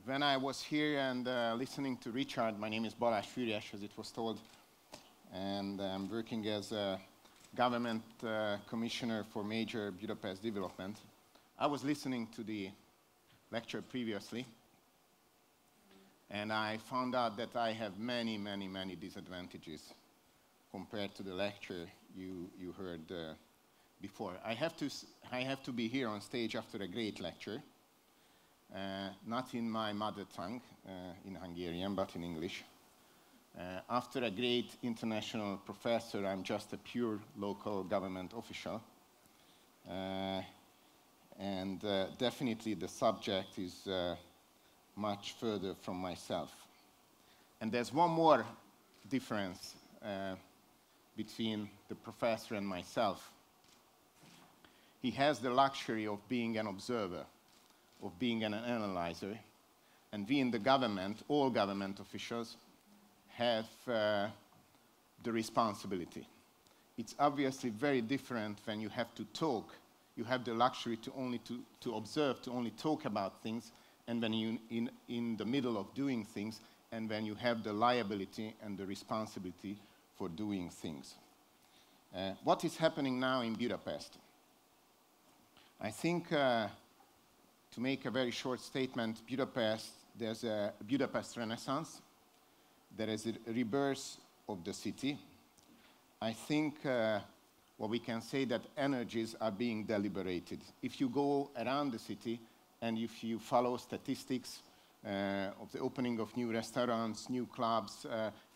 When I was here and listening to Richard, my name is Balázs Fürjes, as it was told, and I'm working as a government commissioner for major Budapest development. I was listening to the lecture previously, and I found out that I have many disadvantages compared to the lecture you heard before. I have to be here on stage after a great lecture. Not in my mother tongue, in Hungarian, but in English. After a great international professor, I'm just a pure local government official. Definitely the subject is much further from myself. And there's one more difference between the professor and myself. He has the luxury of being an observer, of being an analyzer, and we in the government, all government officials, have the responsibility. It's obviously very different when you have to talk. You have the luxury to only to observe, to only talk about things, and when you in the middle of doing things, and when you have the liability and the responsibility for doing things. What is happening now in Budapest? I think to make a very short statement, there's a Budapest Renaissance. There is a rebirth of the city. I think what we can say that energies are being deliberated. If you go around the city and if you follow statistics of the opening of new restaurants, new clubs,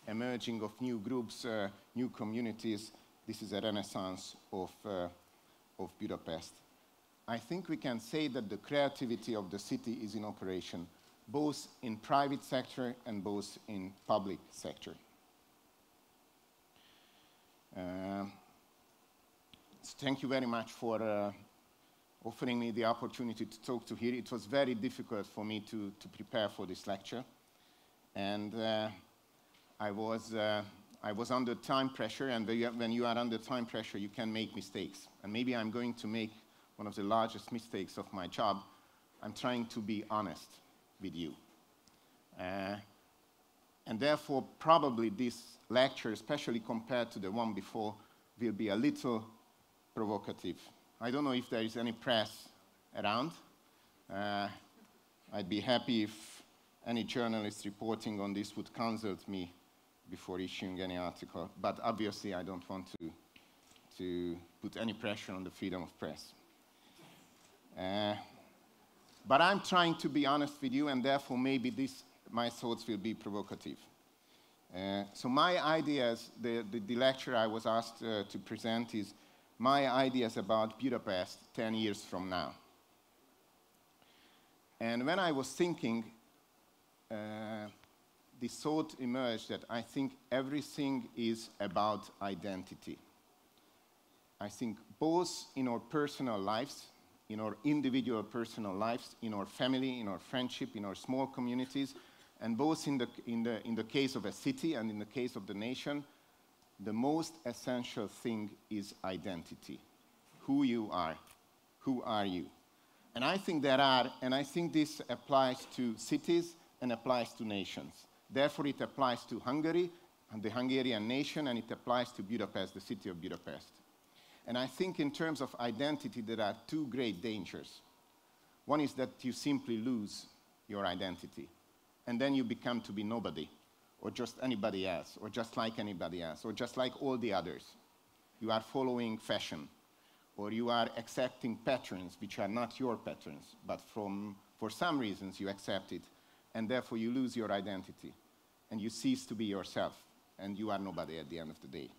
emerging of new groups, new communities, this is a renaissance of Budapest. I think we can say that the creativity of the city is in operation, both in private sector and both in public sector. Thank you very much for offering me the opportunity to talk to here. It was very difficult for me to prepare for this lecture, and I was under time pressure, and when you are under time pressure, you can make mistakes. And maybe I'm going to make one of the largest mistakes of my job. I'm trying to be honest with you. And therefore, probably this lecture, especially compared to the one before, will be a little provocative. I don't know if there is any press around. I'd be happy if any journalist reporting on this would consult me before issuing any article. But obviously, I don't want to put any pressure on the freedom of press. But I'm trying to be honest with you, and therefore maybe my thoughts will be provocative. So my ideas, the lecture I was asked to present is my ideas about Budapest 10 years from now. And when I was thinking, this thought emerged that I think everything is about identity. I think both in our personal lives, in our individual personal lives, in our family, in our friendship, in our small communities, and both in the case of a city and in the case of the nation, the most essential thing is identity. Who you are. Who are you? And I think this applies to cities and applies to nations. Therefore, it applies to Hungary and the Hungarian nation, and it applies to Budapest, the city of Budapest. And I think in terms of identity, there are two great dangers. One is that you simply lose your identity, and then you become to be nobody, or just anybody else, or just like anybody else, or just like all the others. You are following fashion, or you are accepting patterns which are not your patterns, but for some reasons you accept it, and therefore you lose your identity, and you cease to be yourself, and you are nobody at the end of the day.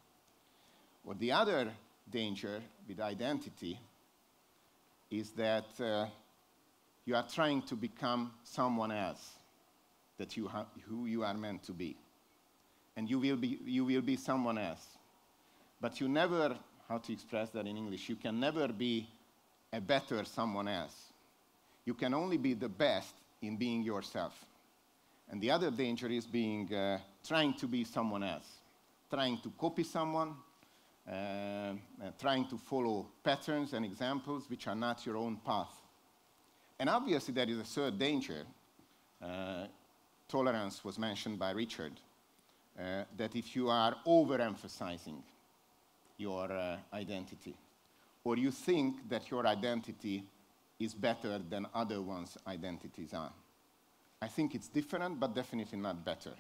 Or the other danger with identity is that you are trying to become someone else who you are meant to be. And you will be someone else. But you never, how to express that in English, you can never be a better someone else. You can only be the best in being yourself. And the other danger is trying to be someone else, trying to copy someone, trying to follow patterns and examples which are not your own path. And obviously there is a third danger, tolerance was mentioned by Richard, that if you are overemphasizing your identity, or you think that your identity is better than other one's identities are. I think it's different, but definitely not better,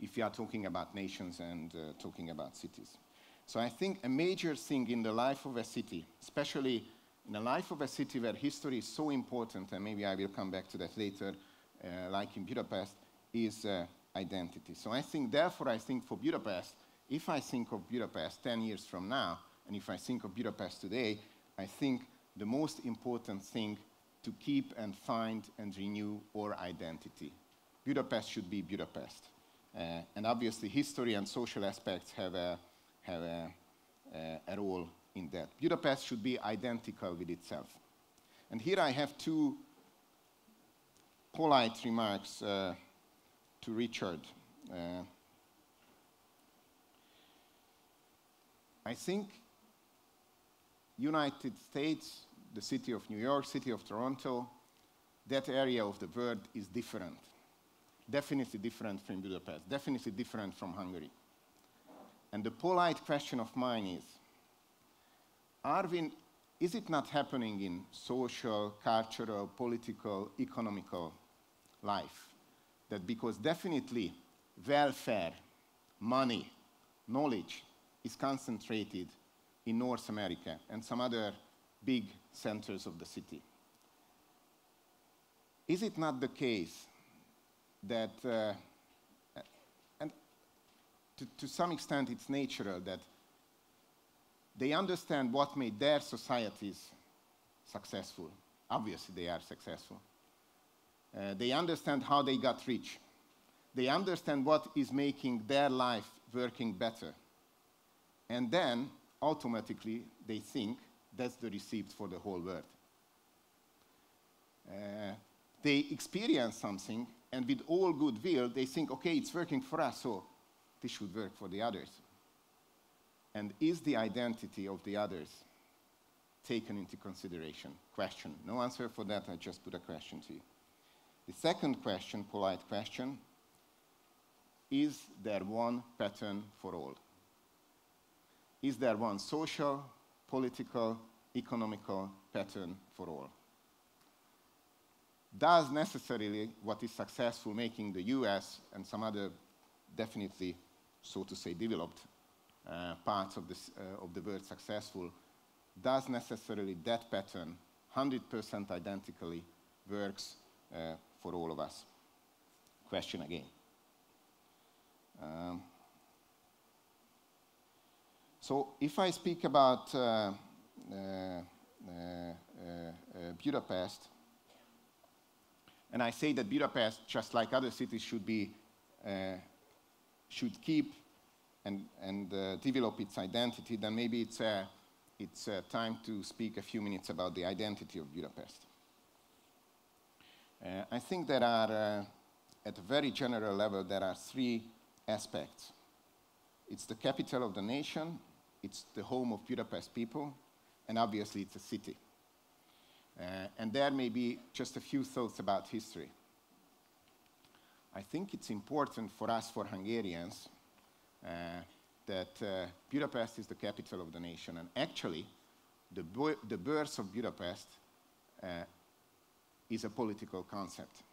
if you are talking about nations and talking about cities. So I think a major thing in the life of a city, especially in the life of a city where history is so important, and maybe I will come back to that later, like in Budapest, is identity. So I think, therefore, I think for Budapest, if I think of Budapest 10 years from now, and if I think of Budapest today, I think the most important thing to keep and find and renew our identity. Budapest should be Budapest. And obviously, history and social aspects have a role in that. Budapest should be identical with itself. And here I have two polite remarks to Richard. I think United States, the city of New York, city of Toronto, that area of the world is different. Definitely different from Budapest, definitely different from Hungary. And the polite question of mine is, is it not happening in social, cultural, political, economical life that because definitely welfare, money, knowledge is concentrated in North America and some other big centers of the city? Is it not the case that, and to some extent it's natural, that they understand what made their societies successful? Obviously they are successful. They understand how they got rich. They understand what is making their life working better. And then, automatically, they think that's the receipt for the whole world. They experience something, and with all goodwill, they think, okay, it's working for us, so this should work for the others. And is the identity of the others taken into consideration? Question. No answer for that, I just put a question to you. The second question, polite question, is there one pattern for all? Is there one social, political, economical pattern for all? Does necessarily what is successful, making the US and some other definitely, so to say, developed parts of the world successful, does necessarily that pattern 100% identically works for all of us? Question again. So if I speak about Budapest, and I say that Budapest, just like other cities, should keep and develop its identity, then maybe it's time to speak a few minutes about the identity of Budapest. I think there are, at a very general level, there are three aspects. It's the capital of the nation, it's the home of Budapest people, and obviously it's a city. And there may be just a few thoughts about history. I think it's important for us, for Hungarians, that Budapest is the capital of the nation. And actually, the birth of Budapest is a political concept.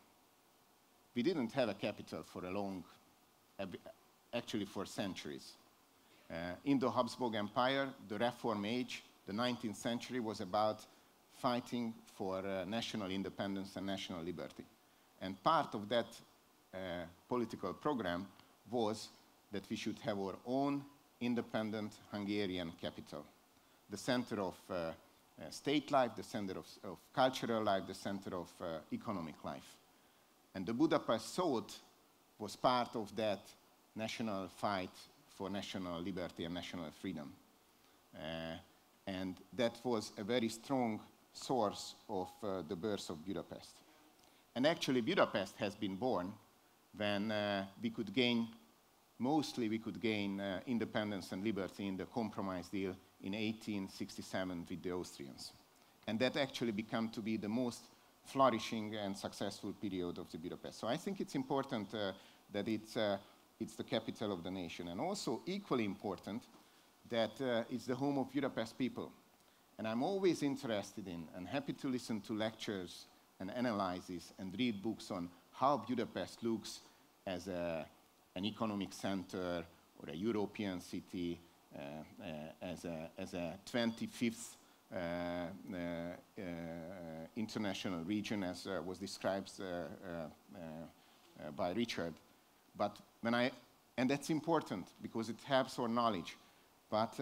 We didn't have a capital for a long, actually for centuries. In the Habsburg Empire, the Reform age, the 19th century was about fighting for national independence and national liberty. And part of that political program was that we should have our own independent Hungarian capital, the center of state life, the center of cultural life, the center of economic life. And the Budapest thought was part of that national fight for national liberty and national freedom. And that was a very strong source of the birth of Budapest. And actually Budapest has been born when mostly we could gain independence and liberty in the compromise deal in 1867 with the Austrians. And that actually became to be the most flourishing and successful period of the Budapest. So I think it's important that it's the capital of the nation, and also equally important that it's the home of Budapest people. And I'm always interested in and happy to listen to lectures and analyses and read books on how Budapest looks as an economic center or a European city, as a 25th international region, as was described by Richard. But and that's important because it helps our knowledge. But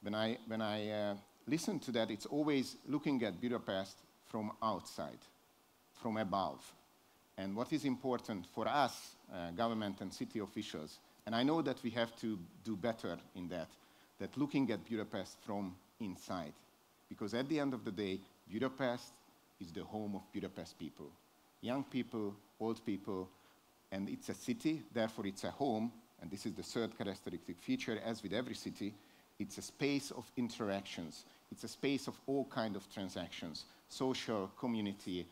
when I listen to that, it's always looking at Budapest from outside, from above. And what is important for us, government and city officials, and I know that we have to do better in that looking at Budapest from inside. Because at the end of the day, Budapest is the home of Budapest people. Young people, old people, and it's a city, therefore it's a home, and this is the third characteristic feature, as with every city, it's a space of interactions. It's a space of all kinds of transactions, social, community,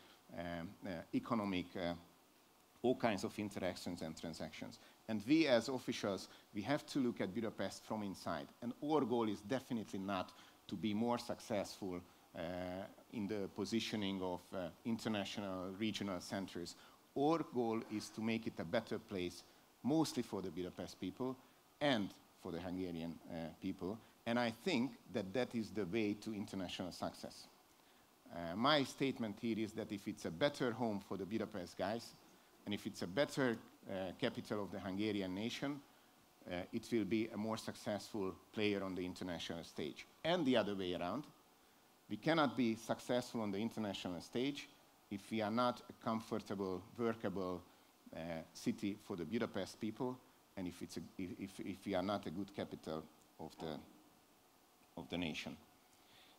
economic, all kinds of interactions and transactions. And we as officials, we have to look at Budapest from inside. And our goal is definitely not to be more successful in the positioning of international, regional centers. Our goal is to make it a better place, mostly for the Budapest people and for the Hungarian people. And I think that that is the way to international success. My statement here is that if it's a better home for the Budapest guys, and if it's a better capital of the Hungarian nation, it will be a more successful player on the international stage. And the other way around, we cannot be successful on the international stage if we are not a comfortable, workable city for the Budapest people, and if we are not a good capital of the nation.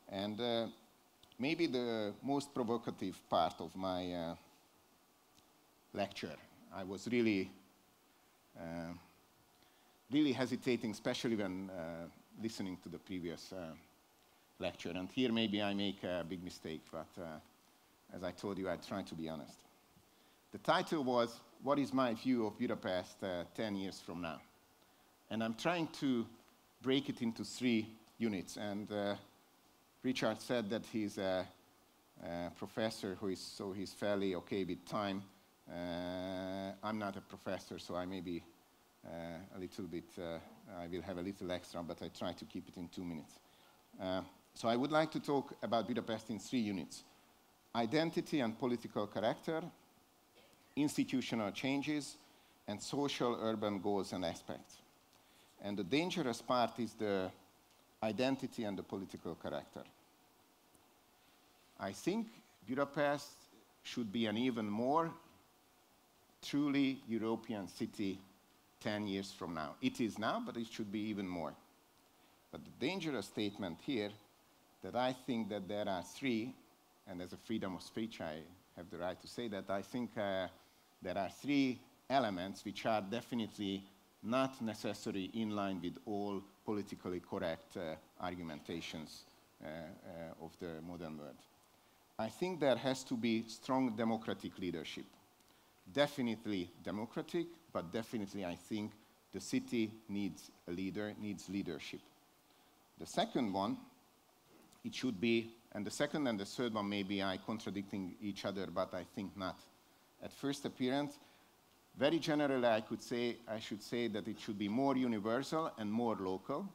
And maybe the most provocative part of my lecture, I was really hesitating, especially when listening to the previous lecture. And here maybe I make a big mistake, but as I told you, I try to be honest. The title was, "What is my view of Budapest 10 years from now?" And I'm trying to break it into 3 units. And Richard said that he's a professor so he's fairly okay with time. I'm not a professor, so I may be a little bit, I will have a little extra, but I try to keep it in 2 minutes. So I would like to talk about Budapest in 3 units: identity and political character, institutional changes, and social urban goals and aspects. And the dangerous part is the identity and the political character. I think Budapest should be an even more truly European city 10 years from now. It is now, but it should be even more. But the dangerous statement here, that I think that there are 3, and as a freedom of speech I have the right to say that, I think there are 3 elements which are definitely not necessarily in line with all politically correct argumentations of the modern world. I think there has to be strong democratic leadership. Definitely democratic, but definitely I think the city needs a leader, needs leadership. The second one, it should be, and the second and the third one maybe are contradicting each other, but I think not. At first appearance, very generally I should say that it should be more universal and more local.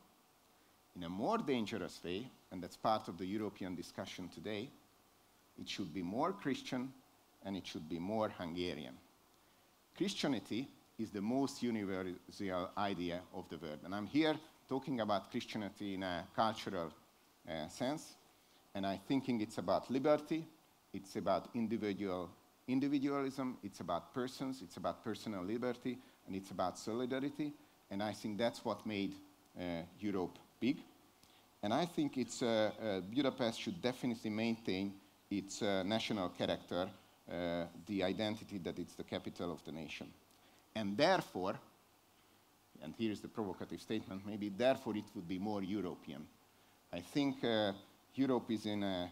In a more dangerous way, and that's part of the European discussion today, it should be more Christian and it should be more Hungarian. Christianity is the most universal idea of the world. And I'm here talking about Christianity in a cultural sense. And I'm thinking it's about liberty, it's about individualism, it's about persons, it's about personal liberty, and it's about solidarity. And I think that's what made Europe big. And I think Budapest should definitely maintain its national character, the identity that it's the capital of the nation. And therefore, and here's the provocative statement, maybe therefore it would be more European. I think Europe is in a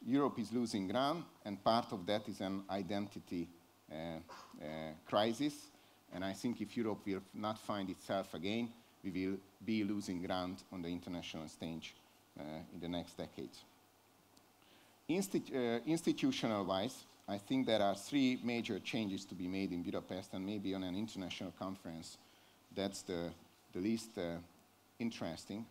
Europe is losing ground, and part of that is an identity crisis. And I think if Europe will not find itself again, we will be losing ground on the international stage in the next decades. Institutional-wise, I think there are three major changes to be made in Budapest, and maybe on an international conference, that's the least interesting.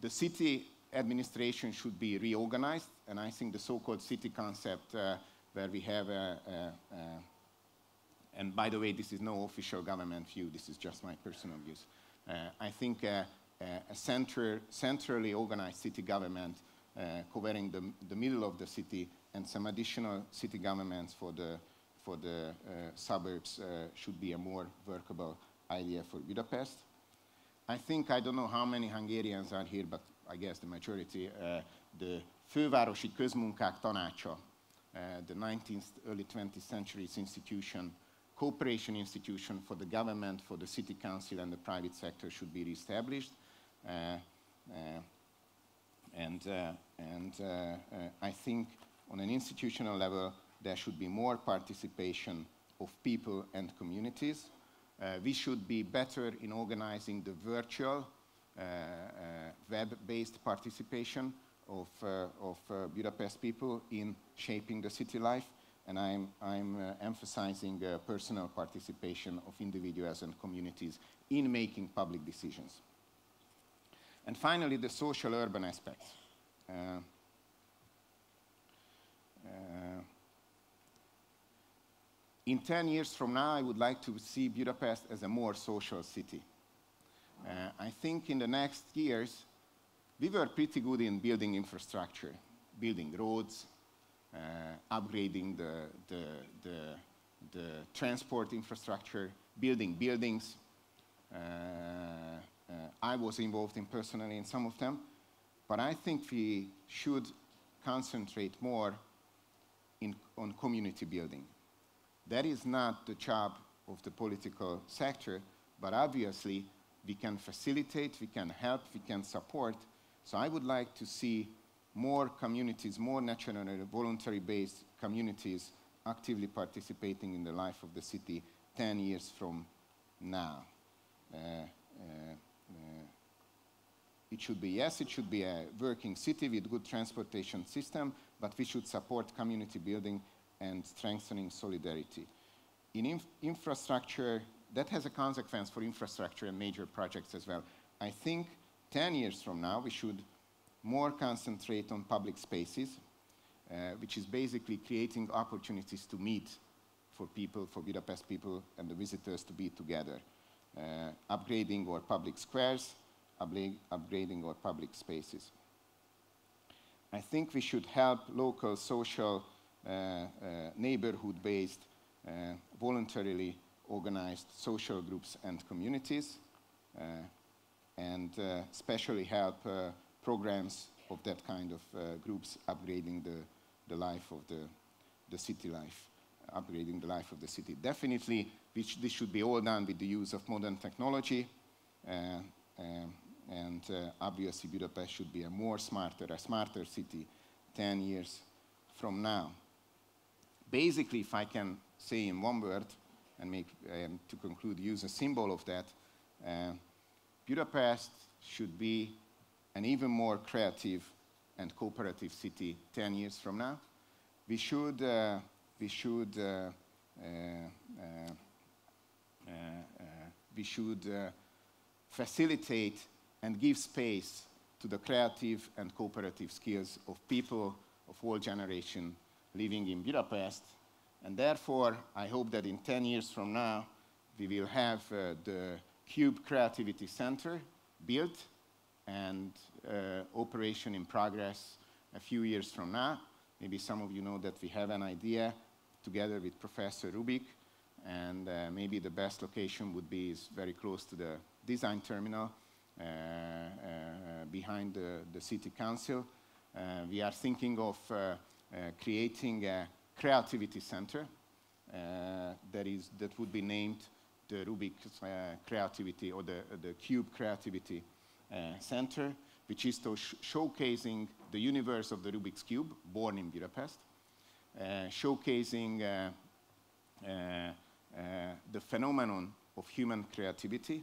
The city administration should be reorganized, and I think the so-called city concept where we have and by the way, this is no official government view, this is just my personal views. I think a centrally organized city government covering the middle of the city and some additional city governments for the suburbs should be a more workable idea for Budapest. I think, I don't know how many Hungarians are here, but I guess the majority, the Fővárosi Közmunkák Tanácsa, the 19th, early 20th century's institution, cooperation institution for the government, for the city council and the private sector should be reestablished. I think on an institutional level, there should be more participation of people and communities. We should be better in organizing the virtual, web-based participation of Budapest people in shaping the city life. And I'm emphasizing personal participation of individuals and communities in making public decisions. And finally, the social urban aspects. In 10 years from now, I would like to see Budapest as a more social city. I think in the next years, we were pretty good in building infrastructure, building roads, upgrading the transport infrastructure, building buildings. I was involved personally in some of them, but I think we should concentrate more on community building. That is not the job of the political sector, but obviously we can facilitate, we can help, we can support. So I would like to see more communities, more natural and voluntary-based communities actively participating in the life of the city 10 years from now. It should be, yes, it should be a working city with good transportation system, but we should support community building and strengthening solidarity. In infrastructure, that has a consequence for infrastructure and major projects as well. I think 10 years from now, we should more concentrate on public spaces, which is basically creating opportunities to meet for people, for Budapest people and the visitors to be together. Upgrading our public squares, upgrading our public spaces. I think we should help local social neighborhood-based, voluntarily organized social groups and communities, and especially help programs of that kind of groups upgrading the life of the city life, upgrading the life of the city. Definitely, this should be all done with the use of modern technology, and obviously Budapest should be a smarter city 10 years from now. Basically, if I can say in one word, and to conclude, use a symbol of that, Budapest should be an even more creative and cooperative city 10 years from now. We should facilitate and give space to the creative and cooperative skills of people of all generations living in Budapest. And therefore, I hope that in 10 years from now, we will have the Cube Creativity Center built and operation in progress a few years from now. Maybe some of you know that we have an idea together with Professor Rubik, and maybe the best location would be very close to the design terminal behind the city council. We are thinking of creating a creativity center that would be named the Rubik Creativity or the Cube Creativity center, which is to showcasing the universe of the Rubik's Cube, born in Budapest, showcasing the phenomenon of human creativity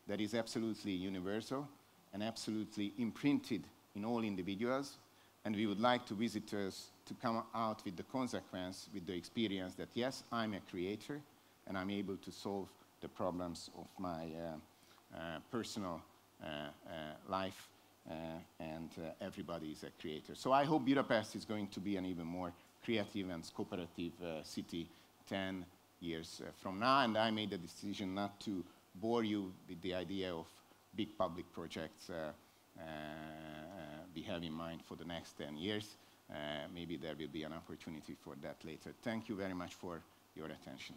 that is absolutely universal and absolutely imprinted in all individuals. And we would like to visitors to come out with the consequence, with the experience that, yes, I'm a creator, and I'm able to solve the problems of my personal life, and everybody is a creator. So I hope Budapest is going to be an even more creative and cooperative city 10 years from now, and I made the decision not to bore you with the idea of big public projects we have in mind for the next 10 years. Maybe there will be an opportunity for that later. Thank you very much for your attention.